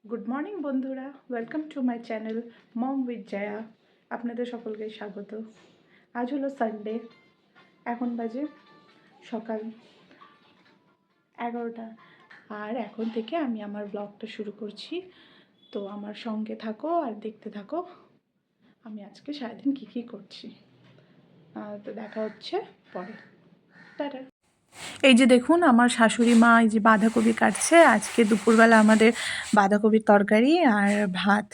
Good morning বন্ধুরা, welcome to my channel mom with Jaya. আপনাদের সকলকে স্বাগত। আজ হলো সানডে, এখন বাজে সকাল 11টা, আর এখন থেকে আমি আমার ব্লগটা শুরু করছি। তো আমার সঙ্গে থাকো আর দেখতে থাকো আমি আজকে সারাদিন কী করছি। তো দেখা হচ্ছে পরে, টাটা। এই যে দেখুন, আমার শাশুড়ি মা এই যে বাঁধাকপি কাটছে। আজকে দুপুরবেলা আমাদের বাঁধাকপির তরকারি আর ভাত,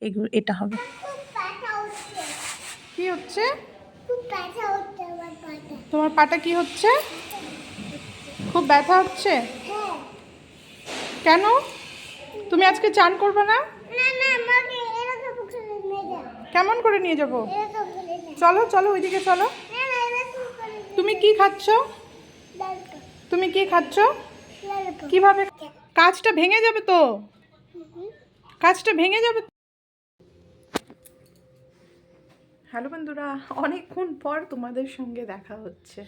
এগুলো এটা হবে। কি হচ্ছে তোমার পাটা? কি হচ্ছে? খুব ব্যথা হচ্ছে? কেন? তুমি আজকে চান করবে না? কেমন করে নিয়ে যাব? চলো চলো, ওইদিকে চলো। তুমি কি খাচ্ছ? তুমি কি খাচ্ছ? কিভাবে? কাজটা ভেঙে যাবে তো, কাজটা ভেঙে যাবে। হ্যালো বন্ধুরা, অনেকক্ষণ পর তোমাদের সঙ্গে দেখা হচ্ছে।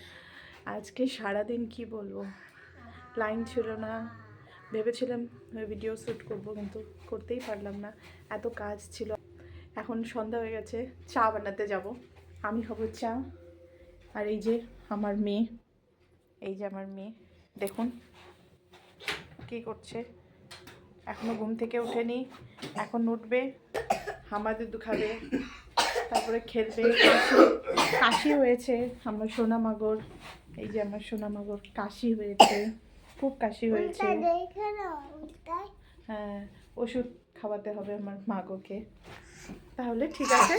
আজকে সারাদিন কি বলবো, লাইন ছিল না। ভেবেছিলাম ভিডিও শ্যুট করব, কিন্তু করতেই পারলাম না, এত কাজ ছিল। এখন সন্ধ্যা হয়ে গেছে, চা বানাতে যাব। আমি খাবো চা। আর এই যে আমার মেয়ে, এই যে আমার মেয়ে দেখুন কি করছে। এখনো ঘুম থেকে ওঠেনি, এখন উঠবে, আমাদের খাবে, তারপরে খেলবে। কাশি হয়েছে আমার সোনা মাগর, এই যে আমার সোনা মাগর কাশি হয়েছে, খুব কাশি হয়েছে। হ্যাঁ, ওষুধ খাওয়াতে হবে আমার মাগোকে। তাহলে ঠিক আছে,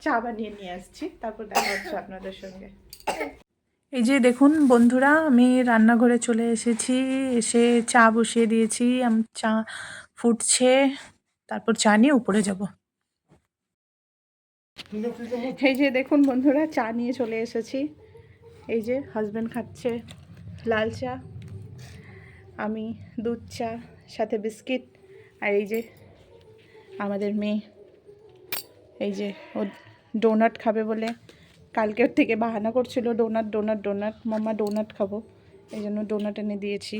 চা বানিয়ে নিয়ে আসছি, তারপর দেখা হচ্ছে আপনাদের সঙ্গে। এই যে দেখুন বন্ধুরা, আমি রান্নাঘরে চলে এসেছি, এসে চা বসিয়ে দিয়েছি। চা ফুটছে, তারপর চা নিয়ে উপরে যাব। এই যে দেখুন বন্ধুরা, চা নিয়ে চলে এসেছি। এই যে হাজব্যান্ড খাচ্ছে লাল চা, আমি দুধ চা সাথে বিস্কিট। আর এই যে আমাদের মেয়ে, এই যে ও ডোনাট খাবে বলে কালকের থেকে বাহানা করছিল, ডোনাট ডোনাট ডোনাট, মাম্মা ডোনাট খাবো, এই জন্য ডোনাট এনে দিয়েছি।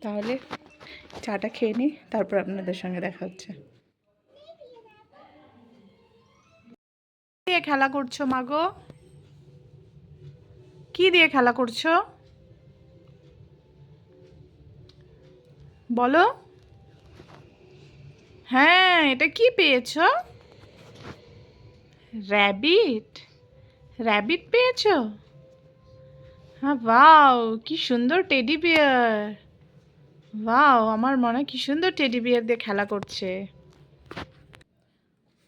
তাহলে চাটা খেয়ে নিই, তারপর আপনাদের সঙ্গে দেখা হচ্ছে। দিয়ে খেলা করছো মাগো? কি দিয়ে খেলা করছো বলো? হ্যাঁ, এটা কি পেয়েছো? র্যাবিট? র্যাবিট পেয়েছো? হ্যাঁ, ওয়াও কি সুন্দর টেডি বিয়ার। ওয়াও, আমার মনে কি সুন্দর টেডি বিয়ার দিয়ে খেলা করছে।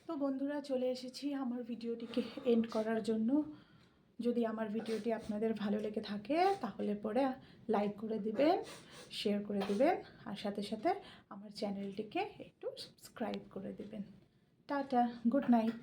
তো বন্ধুরা, চলে এসেছি আমার ভিডিওটিকে এন্ড করার জন্য। যদি আমার ভিডিওটি আপনাদের ভালো লেগে থাকে তাহলে পরে লাইক করে দিবেন, শেয়ার করে দিবেন, আর সাথে সাথে আমার চ্যানেলটিকে একটু সাবস্ক্রাইব করে দিবেন। Tata, good night.